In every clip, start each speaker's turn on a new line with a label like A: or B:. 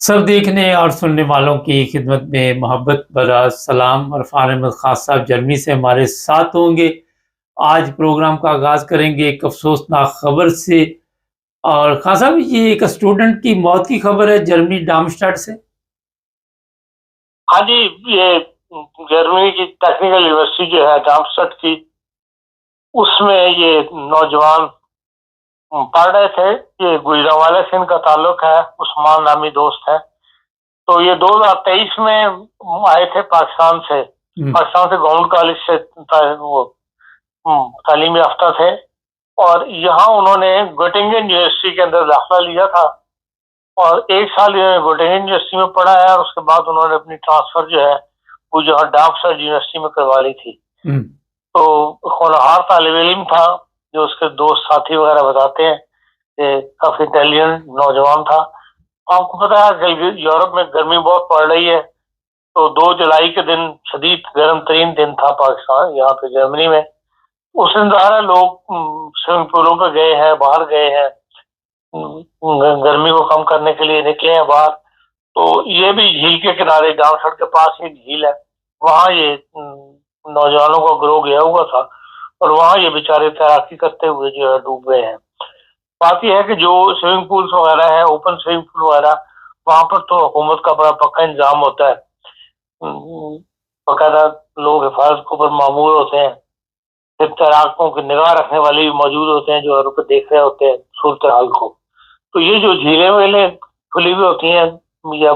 A: सब देखने और सुनने वालों की खिदमत में मोहब्बत भरा सलाम। अरफान अहमद खान साहब जर्मनी से हमारे साथ होंगे। आज प्रोग्राम का आगाज़ करेंगे एक अफ़सोसनाक खबर से। और खान साहब, ये एक स्टूडेंट की मौत की खबर है जर्मनी डार्मस्टाड से।
B: हाँ जी, ये जर्मनी की टेक्निकल यूनिवर्सिटी जो है डार्मस्टाड की, उसमें ये नौजवान पढ़ रहे थे। ये गुजरांवाला से इनका ताल्लुक है, उस्मान नामी दोस्त है। तो ये 2023 में आए थे पाकिस्तान से।
A: हुँ,
B: पाकिस्तान से गवर्नमेंट कॉलेज से वो तालीम याफ्ता थे। और यहाँ उन्होंने गोटिंगन यूनिवर्सिटी के अंदर दाखिला लिया था और एक साल गोटिंगन यूनिवर्सिटी में पढ़ा है। और उसके बाद उन्होंने अपनी ट्रांसफर जो है वो जो है डार्मस्टाड यूनिवर्सिटी में करवा ली थी।
A: हुँ,
B: तो होनहार तालिब इल्म था, जो उसके दोस्त साथी वगैरह बताते हैं कि काफी इंटेलिजेंट नौजवान था। आपको पता है कि यूरोप में गर्मी बहुत पड़ रही है, तो 2 जुलाई के दिन शदीद गर्म तरीन दिन था पाकिस्तान यहाँ पे जर्मनी में। उस दिन ज़ाहिर है लोग स्विमिंग पूलों पे गए हैं, बाहर गए हैं, गर्मी को कम करने के लिए निकले हैं बाहर। तो ये भी झील के किनारे गांव सड़क के पास ही झील है, वहाँ ये नौजवानों का ग्रोह गया हुआ था और वहाँ ये बेचारे तैराकी करते हुए जो है डूब गए हैं। बात यह है कि जो स्विमिंग पूल्स वगैरह है, ओपन स्विमिंग पूल वगैरह, वहाँ पर तो हुकूमत का बड़ा पक्का इंतजाम होता है। बाकायदा लोग हिफाजत के ऊपर मामूर होते हैं। फिर तैराकों की निगाह रखने वाले भी मौजूद होते हैं जो रुक देख रहे होते हैं सूरत हाल को। तो ये जो झीलें वीलें खुली हुई होती हैं, या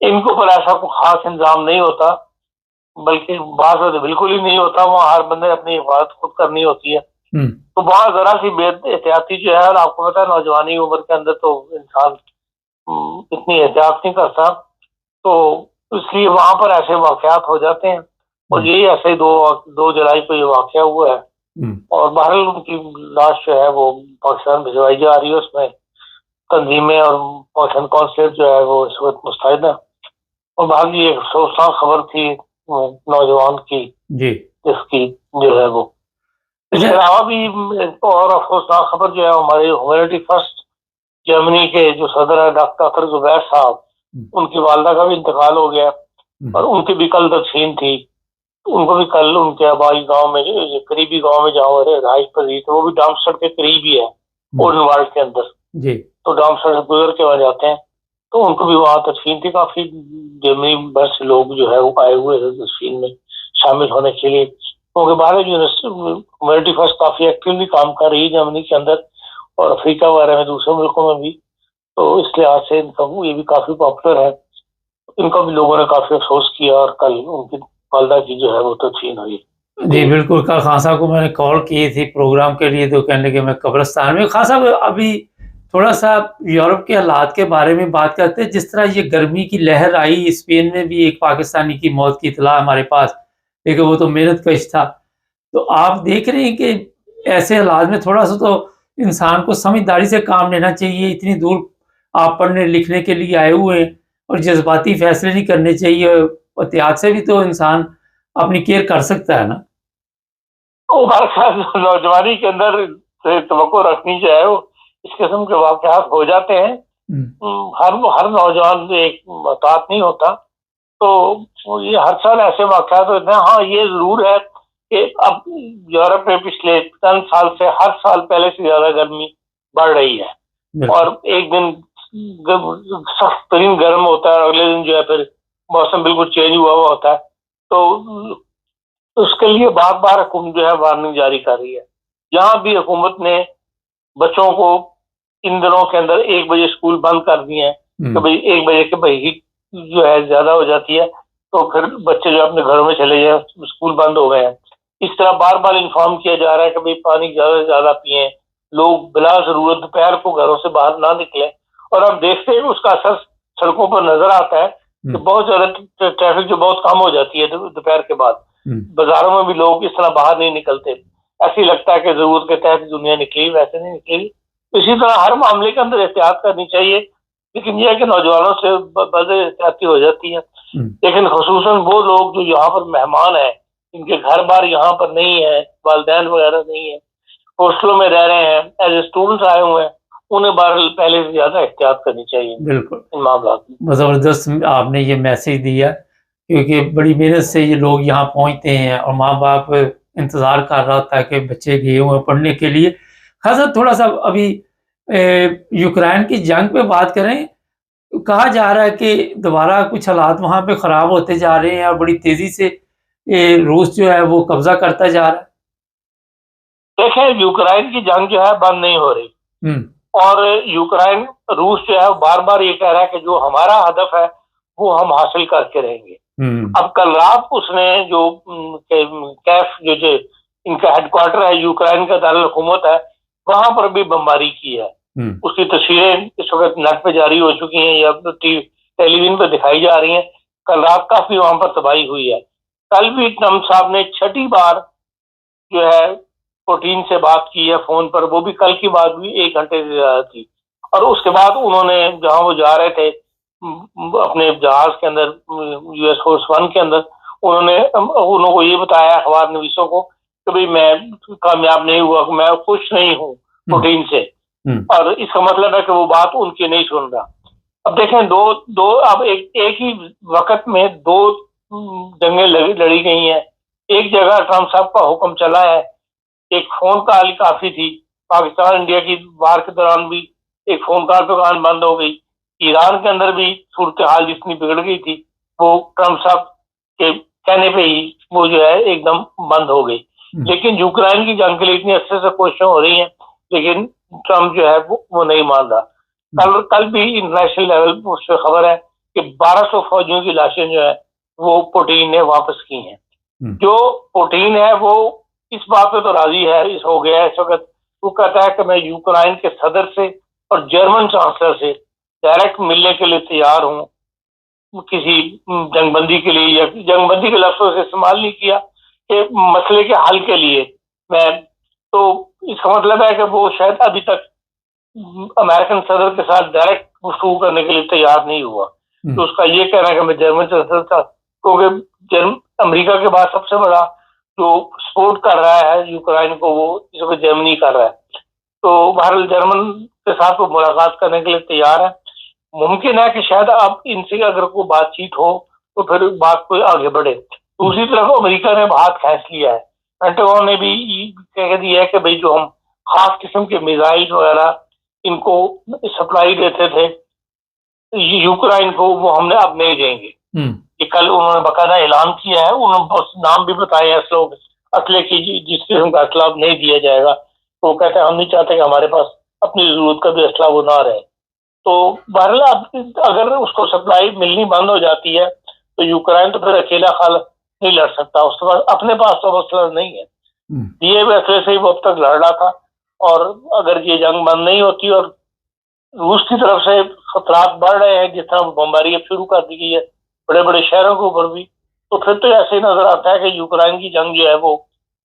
B: इनके ऊपर ऐसा कोई खास इंतजाम नहीं होता, बल्कि बात तो बिल्कुल ही नहीं होता। वहाँ हर बंदे अपनी हिफाजत खुद करनी होती है।
A: हुँ,
B: तो वहाँ जरा सी बेहतियाती जो है, और आपको पता है नौजवानी उम्र के अंदर तो इंसान इतनी एहतियात नहीं करता, तो इसलिए वहां पर ऐसे वाकयात हो जाते हैं। और
A: हुँ,
B: यही ऐसे ही 2 जुलाई को ये वाकया हुआ है।
A: हुँ।
B: और बहरहाल उनकी लाश जो है वो पाकिस्तान भिजवाई जा रही है। उसमें तंजीमें और पाकिस्तान कौंसलेट जो है वो इस वक्त मुस्तैद है। और बहरहाल ये एक अफसोसनाक खबर थी नौजवान की,
A: जी।
B: जिसकी जो है वो।
A: अच्छा।
B: इसके अलावा भी एक और अफसोसनाक खबर जो है हमारे ह्यूमैनिटी फर्स्ट जर्मनी के जो सदर है डॉक्टर अतर जुबैर साहब,
A: हुँ,
B: उनकी वालदा का भी इंतकाल हो गया।
A: हुँ,
B: और उनकी भी कल तदफीन थी। उनको भी कल उनके आबाई गांव में, जो करीबी गांव में जहाँ वो रहाइश पजीर थे, वो भी डामस्टड के करीब ही है,
A: हुँ,
B: ओडनवाल्ड के अंदर।
A: जी।
B: तो डामस्टड से गुजर के वहाँ जाते हैं। तो उनको भी वहाँ तदफीन थी। काफी जर्मनी भर से लोग जो है वो आए हुए थे तदफीन में शामिल होने के लिए, क्योंकि भारत ह्यूमैनिटी फर्स्ट काफी एक्टिवली काम कर रही है जर्मनी के अंदर और अफ्रीका वगैरह में, दूसरे मुल्कों में भी। तो इस लिहाज से इनका ये भी काफी पॉपुलर है। इनका भी लोगों ने काफी अफसोस किया और कल उनकी वालदा की जो है वो तदफीन हुई।
A: जी,
B: जी।
A: बिल्कुल। कल खान साहब को मैंने कॉल की थी प्रोग्राम के लिए, तो कहने लगे मैं कब्रिस्तान में हूँ। खान साहब, अभी थोड़ा-सा यूरोप के हालात के बारे में बात करते हैं। जिस तरह ये गर्मी की लहर आई, स्पेन में भी एक पाकिस्तानी की मौत की इत्तला हमारे पास, लेकिन वो तो मेहनतकश था। तो आप देख रहे हैं कि ऐसे हालात में थोड़ा-सा तो इंसान को समझदारी से काम लेना चाहिए। इतनी दूर आप पढ़ने-लिखने के लिए आए हुए हैं और जज़्बाती फैसले नहीं करने चाहिए। एहतियात से भी तो इंसान अपनी केयर कर सकता है ना?
B: तो हमारे साथ नौजवानी के अंदर से तवक्को रखनी चाहिए। वो इस किस्म के वाकयात हो जाते हैं।
A: हुँ,
B: हर हर नौजवान एक मुहतात नहीं होता। तो ये हर साल ऐसे वाकयात होते हैं। हाँ, ये जरूर है कि अब यूरोप में पिछले 10 साल से हर साल पहले से ज्यादा गर्मी बढ़ रही है।
A: बिल्कुल।
B: और एक दिन सख्त तरीन गर्म होता है और अगले दिन जो है फिर मौसम बिल्कुल चेंज हुआ हुआ होता है। तो उसके लिए बार बार हुकूमत जो है वार्निंग जारी कर रही है। यहाँ भी हुकूमत ने बच्चों को इन दिनों के अंदर 1 बजे स्कूल बंद कर दिए हैं कि
A: हुँ,
B: भाई 1 बजे के भाई हीट जो है ज्यादा हो जाती है, तो फिर बच्चे जो अपने घरों में चले जाए, स्कूल बंद हो गए हैं। इस तरह बार बार इन्फॉर्म किया जा रहा है कि भाई पानी ज्यादा से ज्यादा पिए, लोग बिला जरूरत दोपहर को घरों से बाहर ना निकले। और अब देखते हैं कि उसका असर सड़कों पर नजर आता है कि
A: हुँ,
B: बहुत ज्यादा ट्रैफिक जो बहुत कम हो जाती है दोपहर के बाद।
A: हुँ,
B: बाजारों में भी लोग इस तरह बाहर नहीं निकलते। ऐसे ही लगता है कि जरूरत के तहत दुनिया निकली, वैसे नहीं निकली। इसी तरह हर मामले के अंदर एहतियात करनी चाहिए, लेकिन यह है कि नौजवानों से बड़े एहतियाती हो जाती है।
A: हुँ,
B: लेकिन खसूसन वो लोग जो यहाँ पर मेहमान हैं, इनके घर बार यहाँ पर नहीं है, वालदैन वगैरह नहीं है, हॉस्टलों में रह रहे हैं, एज स्टूडेंट्स आए हुए हैं, उन्हें बहरहाल पहले से ज्यादा एहतियात करनी चाहिए
A: बिल्कुल।
B: इन मामलात में।
A: ज़बरदस्त आपने ये मैसेज दिया, क्योंकि बड़ी मेहनत से ये लोग यहाँ पहुँचते हैं और माँ-बाप इंतज़ार कर रहा होता है कि बच्चे गए हुए हैं पढ़ने के लिए। ख़ासा थोड़ा-सा अभी यूक्रेन की जंग पे बात करें, कहा जा रहा है कि दोबारा कुछ हालात वहाँ पे ख़राब होते जा रहे हैं और बड़ी तेज़ी से रूस जो है वो कब्ज़ा करता जा रहा है।
B: देखें, यूक्रेन की जंग जो है बंद नहीं हो रही,
A: हुँ,
B: और यूक्रेन रूस जो है बार बार ये कह रहा है कि जो हमारा हदफ है वो हम हासिल करके रहेंगे।
A: हुँ,
B: अब कल रात उसने जो कैफ जो इनका हेडक्वार्टर है, यूक्रेन का दारुल हुकूमत है, वहां पर भी बमबारी की है।
A: हुँ,
B: उसकी तस्वीरें इस वक्त नेट पे जारी हो चुकी हैं या टेलीविजन पे दिखाई जा रही हैं। कल रात काफी वहां पर तबाही हुई है। कल भी ट्रम्प साहब ने छठी बार जो है पुतिन से बात की है फोन पर, वो भी कल की बात भी 1 घंटे से ज्यादा थी। और उसके बाद उन्होंने जहां वो जा रहे थे अपने जहाज के अंदर, US फोर्स 1 के अंदर, उन्होंने उनको ये बताया अखबार नवीसों को कि भाई मैं कामयाब नहीं हुआ, मैं खुश नहीं हूँ
A: हुँ,
B: पुतिन से।
A: हुँ,
B: और इसका मतलब है कि वो बात उनकी नहीं सुन रहा। अब देखें, दो दो अब एक ही वक्त में दो जंगें लड़ी गई हैं। एक जगह ट्रम्प साहब का हुक्म चला है, एक फोन कॉल काफी थी। पाकिस्तान इंडिया की वार के दौरान भी एक फोन कॉल पे कान बंद हो गई। ईरान के अंदर भी सूरत हाल जितनी बिगड़ गई थी वो ट्रम्प साहब के कहने पे ही वो जो है एकदम बंद हो गई।
A: हुँ,
B: लेकिन यूक्रेन की जंग के लिए इतनी अच्छे से कोशिशें हो रही हैं, लेकिन ट्रम्प जो है वो नहीं मान रहा। कल कल भी इंटरनेशनल लेवल उस पर खबर है कि 1200 फौजियों की लाशें जो है वो पुतिन ने वापस की हैं।
A: हुँ,
B: जो पुतिन है वो इस बात पे तो राजी है, इस हो गया है इस वक्त। वो कहता है कि मैं यूक्रेन के सदर से और जर्मन चांसलर से डायरेक्ट मिलने के लिए तैयार हूँ, किसी जंगबंदी के लिए, या जंगबंदी के लफ्जों से इस्तेमाल नहीं किया कि मसले के हल के लिए मैं। तो इसका मतलब है कि वो शायद अभी तक अमेरिकन सदर के साथ डायरेक्ट गुफ्तगू करने के लिए तैयार नहीं हुआ।
A: हुँ,
B: तो उसका ये कहना है कि मैं जर्मन चांसलर था, क्योंकि अमेरिका के बाद सबसे बड़ा जो सपोर्ट कर रहा है यूक्रेन को वो इस वक्त जर्मनी कर रहा है। तो बहरहाल जर्मन के साथ वो मुलाकात करने के लिए तैयार है। मुमकिन है कि शायद अब इनसे अगर कोई बातचीत हो तो फिर बात कोई आगे बढ़े। दूसरी तरफ अमेरिका ने हाथ खींच लिया है। पेंटागन ने भी कह दिया है कि भाई जो हम खास किस्म के मिसाइल वगैरह इनको सप्लाई देते थे यूक्रेन को, वो हमने अब नहीं देंगे।
A: हुँ,
B: कि कल उन्होंने बकायदा ऐलान किया है, उन्होंने बस नाम भी बताए हैं असले की, जिस किस्म का असला नहीं दिया जाएगा। तो वो कहते हैं हम नहीं चाहते कि हमारे पास अपनी जरूरत का भी असला वो ना रहे। तो बहरहाल अब अगर उसको सप्लाई मिलनी बंद हो जाती है तो यूक्रेन तो फिर अकेला खल नहीं लड़ सकता, उसके पास अपने पास तो असला नहीं है।
A: हुँ,
B: दिए हुए असले से ही वो अब तक लड़ रहा था। और अगर ये जंग बंद नहीं होती और रूस की तरफ से खतरात बढ़ रहे हैं, जिस तरह बमबारी अब शुरू कर दी गई है बड़े बड़े शहरों के ऊपर भी, तो फिर तो ऐसे ही नजर आता है कि यूक्रेन की जंग जो है वो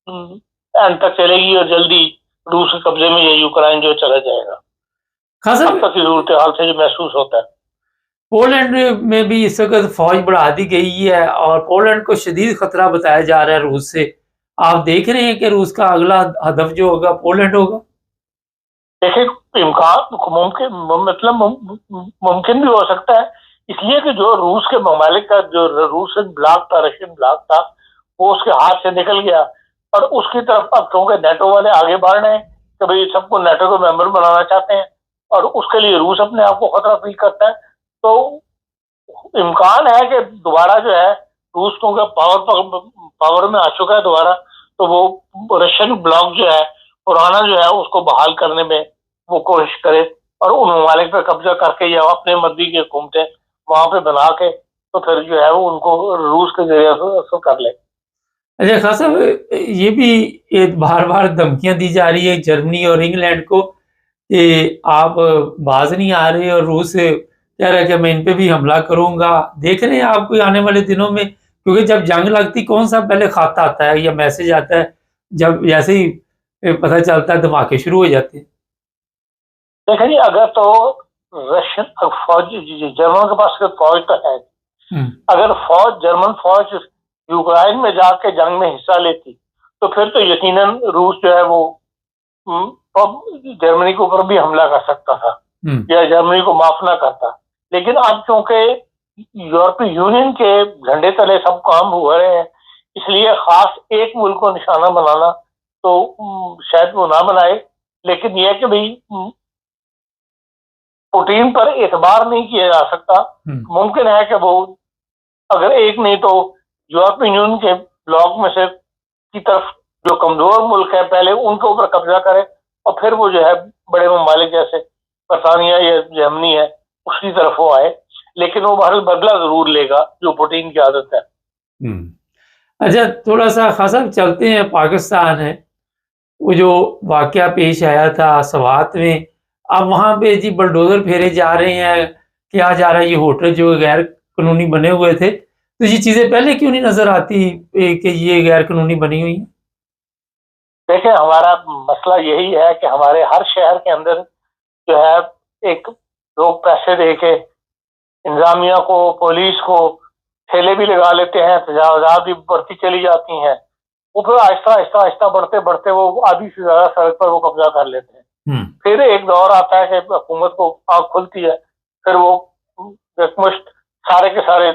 B: एंड तक चलेगी और जल्दी रूस के कब्जे में ये यूक्रेन जो चला जाएगा।
A: ख़ासा
B: अब तक की सूरत हाल से जो महसूस होता है।
A: पोलैंड में भी इस वक़्त फ़ौज बढ़ा दी गई है और पोलैंड को शदीद खतरा बताया जा रहा है रूस से। आप देख रहे हैं कि रूस का अगला हदफ जो होगा पोलैंड होगा?
B: देखिए, इम्कान मुमकिन मतलब मुमकिन भी हो सकता है, इसलिए कि जो रूस के ममालिक का जो रूस ब्लॉक था, रशियन ब्लॉक था, वो उसके हाथ से निकल गया। और उसकी तरफ अब क्योंकि नेटो वाले आगे बढ़ रहे हैं कि भाई सबको नेटो के मेंबर बनाना चाहते हैं, और उसके लिए रूस अपने आप को खतरा फील करता है। तो इम्कान है कि दोबारा जो है रूस क्योंकि पावर में आ चुका है दोबारा, तो वो रशियन ब्लॉक जो है पुराना जो है उसको बहाल करने में वो कोशिश करे और उन ममालिक पे कब्जा करके या अपने मर्जी की हुकूमतें वहां पे बना के तो फिर जो है वो उनको रूस के जरिए से कर ले।
A: अच्छा ख़ान साहब, ये भी बार-बार धमकियाँ दी जा रही है जर्मनी और इंग्लैंड को कि आप बाज़ नहीं आ रहे और रूस कह रहा है कि मैं इन पे भी हमला करूँगा। देख रहे हैं आप कोई आने वाले दिनों में, क्योंकि जब जंग लगती कौन-सा पहले खाता आता है या मैसेज आता है, जब जैसे ही पता चलता है धमाके शुरू हो जाते हैं।
B: देखिए, अगर तो रशियन फौज जर्मन के पास फौज तो है,
A: हुँ,
B: अगर जर्मन फौज यूक्रेन में जाके जंग में हिस्सा लेती तो फिर तो यकीनन रूस जो है वो और जर्मनी के ऊपर भी हमला कर सकता था या जर्मनी को माफ ना करता। लेकिन अब चूंकि यूरोपीय यूनियन के झंडे तले सब काम हो रहे हैं, इसलिए खास एक मुल्क को निशाना बनाना तो शायद वो ना बनाए, लेकिन यह कि भाई पुतिन पर एतबार नहीं किया जा सकता। मुमकिन है कि वो अगर एक नहीं तो यूरोपीय यूनियन के ब्लॉक में से की तरफ जो कमजोर मुल्क है पहले उनके ऊपर कब्जा करे और फिर वो जो है बड़े ममालिक जैसे बरतानिया या जर्मनी है उसकी तरफ वो आए, लेकिन वो बहरहाल बदला जरूर लेगा जो पुतिन की आदत है।
A: अच्छा, थोड़ा सा खासा चलते हैं, पाकिस्तान है, वो जो वाकया पेश आया था सवात में, अब वहाँ पे जी बलडोजर फेरे जा रहे हैं, क्या जा रहा है, ये होटल जो गैर कानूनी बने हुए थे, तो ये चीजें पहले क्यों नहीं नजर आती कि ये गैर कानूनी बनी हुई है?
B: देखिए, हमारा मसला यही है कि हमारे हर शहर के अंदर जो है एक लोग पैसे दे के इंतजामिया को, पुलिस को ठेले भी लगा लेते हैं, तजावजात भी बढ़ती चली जाती हैं, वो फिर आहिस्ता आहिस्ता आहिस्ता बढ़ते बढ़ते वो आधी से ज्यादा सड़क पर वो कब्जा कर लेते हैं। फिर एक दौर आता है कि हुकूमत को आंख खुलती है, फिर वो एकमुश्त सारे के सारे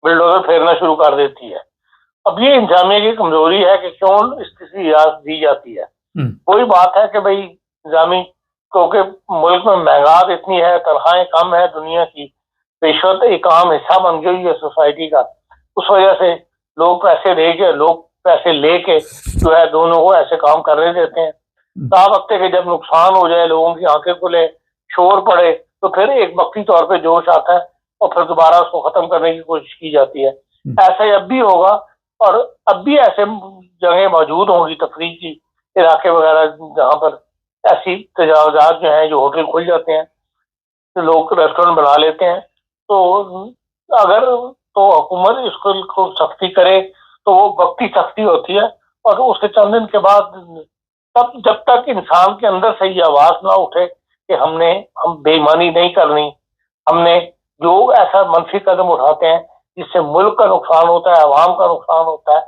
B: बिल्डोजर फेरना शुरू कर देती है। अब ये इंतजामिया की कमजोरी है कि क्यों स्थिति दी जाती है। वही बात है कि भाई इंतजामी क्योंकि मुल्क में महंगाई इतनी है, तनख्वाहें कम है, दुनिया की रिश्वत एक आम हिस्सा बन गई है सोसाइटी का, उस वजह से लोग पैसे लेके जो है दोनों को ऐसे काम करने देते हैं। ता वक्त के जब नुकसान हो जाए, लोगों की आंखें खुले, शोर पड़े, तो फिर एक वक्ती तौर पे जोश आता है और फिर दोबारा उसको खत्म करने की कोशिश की जाती है। ऐसा ही अब भी होगा और अब भी ऐसे जगह मौजूद होंगी तफरीही इलाके वगैरह जहाँ पर ऐसी तजावजात जो हैं, जो होटल खुल जाते हैं, तो लोग रेस्टोरेंट बना लेते हैं। तो अगर तो हुकूमत इसको सख्ती करे तो वो वक्ती सख्ती होती है और उसके चंद दिन के बाद तब जब तक इंसान के अंदर से ये आवाज ना उठे कि हम बेईमानी नहीं करनी, हमने जो ऐसा मनफी कदम उठाते हैं जिससे मुल्क का नुकसान होता है, आवाम का नुकसान होता है,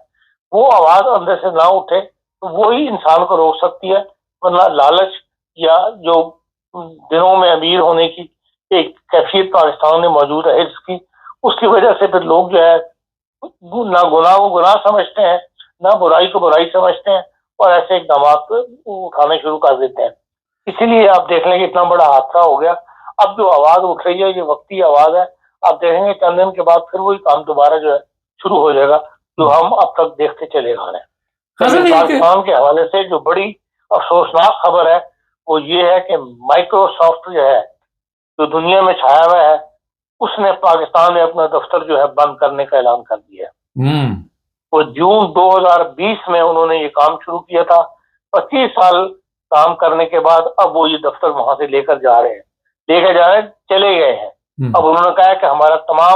B: वो आवाज अंदर से ना उठे तो वो ही इंसान को रोक सकती है। वरना लालच या जो दिनों में अमीर होने की एक कैफियत पाकिस्तान में मौजूद है इसकी, उसकी वजह से फिर लोग जो है ना गुनाह को गुनाह समझते हैं, ना बुराई को बुराई समझते हैं और ऐसे इकदाम उठाने शुरू कर देते हैं। इसीलिए आप देख लें कि इतना बड़ा हादसा हो गया। अब जो आवाज उठ रही है ये वक्ती आवाज है, आप देखेंगे चंद दिन के बाद फिर वही काम दोबारा जो है शुरू हो जाएगा जो हम अब तक देखते चले आ रहे हैं। पाकिस्तान के हवाले से जो बड़ी अफसोसनाक खबर है वो ये है कि माइक्रोसॉफ्ट जो है जो दुनिया में छाया हुआ है, उसने पाकिस्तान में अपना दफ्तर जो है बंद करने का ऐलान कर दिया है। वो जून 2020 में उन्होंने ये काम शुरू किया था। 25 साल काम करने के बाद अब वो ये दफ्तर वहां से लेकर जा रहे हैं, चले गए हैं। अब उन्होंने कहा है कि हमारा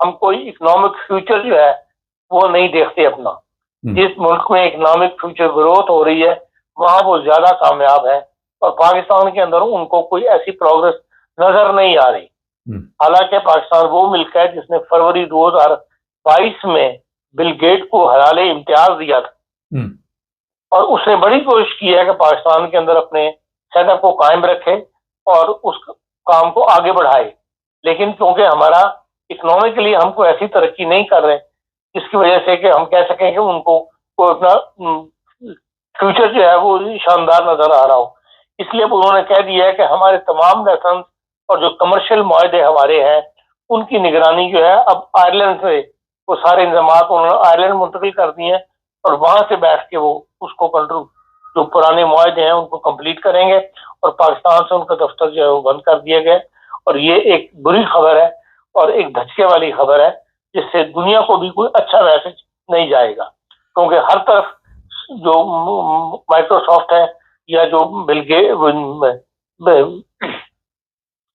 B: हम कोई इकोनॉमिक फ्यूचर जो है वो नहीं देखते अपना। जिस मुल्क में इकोनॉमिक फ्यूचर ग्रोथ हो रही है वहां वो ज्यादा कामयाब है और पाकिस्तान के अंदर उनको कोई ऐसी प्रोग्रेस नजर नहीं आ रही। हालांकि पाकिस्तान वो मुल्क है जिसने फरवरी 2022 में बिल गेट को हराले इम्तियाज दिया था और उसने बड़ी कोशिश की है कि पाकिस्तान के अंदर अपने सेटअप को कायम रखे और उस काम को आगे बढ़ाए। लेकिन क्योंकि हमारा इकोनॉमिकली हमको ऐसी तरक्की नहीं कर रहे जिसकी वजह से कि हम कह सकें कि उनको कोई अपना फ्यूचर जो है वो शानदार नजर आ रहा हो, इसलिए उन्होंने कह दिया है कि हमारे तमाम लाइसेंस और जो कमर्शियल मुआहदे हमारे हैं उनकी निगरानी जो है अब आयरलैंड से वो सारे इंतजाम उन्होंने आयरलैंड मुंतकिल कर दिए हैं और वहां से बैठ के वो उसको कंट्रोल जो पुराने मुआहदे हैं उनको कंप्लीट करेंगे और पाकिस्तान से उनका दफ्तर जो है वो बंद कर दिया गया। और ये एक बुरी खबर है और एक धचके वाली खबर है जिससे दुनिया को भी कोई अच्छा मैसेज नहीं जाएगा, क्योंकि हर तरफ जो माइक्रोसॉफ्ट है या जो बिल गेट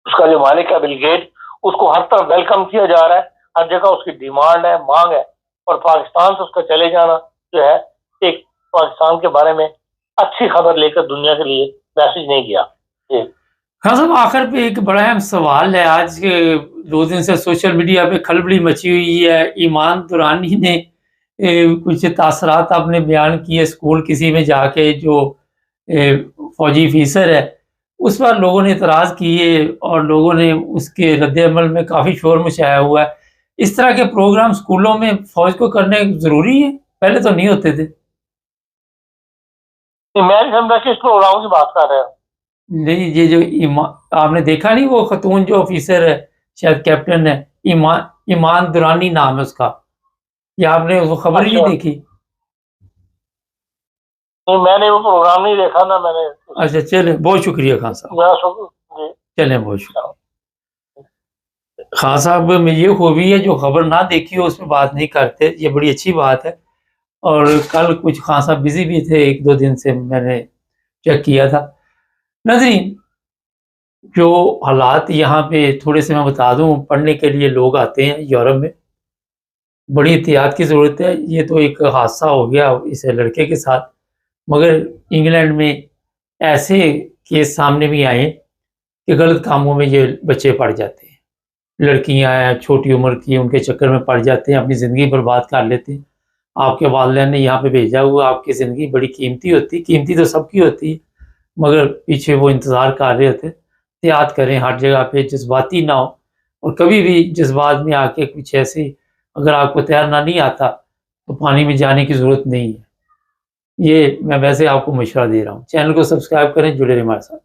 B: उसका जो मालिक है बिल गेट, उसको हर तरफ वेलकम किया जा रहा है, हर जगह उसकी डिमांड है, मांग है और पाकिस्तान से उसका चले जाना जो है एक पाकिस्तान के बारे में अच्छी खबर लेकर दुनिया के लिए मैसेज नहीं गया।
A: हाँ साहब, आखिर पे एक बड़ा अहम सवाल है। आज के 2 दिन से सोशल मीडिया पे खलबली मची हुई है। ईमान दुरानी ने कुछ तासरात आपने बयान किए स्कूल किसी में जाके जो फौजी ऑफिसर है, उस पर लोगों ने इतराज़ किए और लोगों ने उसके रद्द-ए-अमल में काफ़ी शोर मचाया हुआ है। इस तरह के प्रोग्राम स्कूलों में फ़ौज को करने ज़रूरी है? पहले तो नहीं होते थे।
B: मैं नहीं समझा किस प्रोग्राम की बात कर रहे हो।
A: नहीं, ये जो आपने देखा नहीं वो ख़तून जो ऑफिसर है, शायद कैप्टन है, ईमान दुरानी नाम है उसका, या आपने वो खबर ही नहीं
B: अच्छा,
A: देखी?
B: नहीं मैंने वो प्रोग्राम नहीं देखा ना मैंने।
A: अच्छा चलें, बहुत शुक्रिया खान साहब।
B: मेरा शुक्र जी।
A: चलें, बहुत शुक्रिया। खान साहब में ये खूबी है जो खबर ना देखी हो उस पे बात नहीं करते, ये बड़ी अच्छी बात है। और कल कुछ खान साहब बिज़ी भी थे, 1-2 दिन से मैंने चेक किया था। नाज़रीन, जो हालात यहाँ पे थोड़े-से मैं बता दूँ, पढ़ने के लिए लोग आते हैं यूरोप में, बड़ी एहतियात की ज़रूरत है। ये तो एक हादसा हो गया इस लड़के के साथ, मगर इंग्लैंड में ऐसे केस सामने भी आए कि गलत कामों में ये बच्चे पड़ जाते हैं। लड़कियाँ हैं छोटी उम्र की, उनके चक्कर में पड़ जाते हैं, अपनी ज़िंदगी बर्बाद कर लेते हैं। आपके वालिदैन ने यहाँ पे भेजा हुआ, आपकी ज़िंदगी बड़ी कीमती होती है, कीमती तो सबकी होती है, मगर पीछे वो इंतज़ार कर रहे होते हैं। एहतियात करें, हर जगह पे जज़्बाती ना हों, और कभी भी जज़्बात में आके कुछ ऐसे, अगर आपको तैरना नहीं आता, तो पानी में जाने की ज़रूरत नहीं है। ये मैं वैसे आपको मशवरा दे रहा हूँ। चैनल को सब्सक्राइब करें, जुड़े रहें हमारे साथ।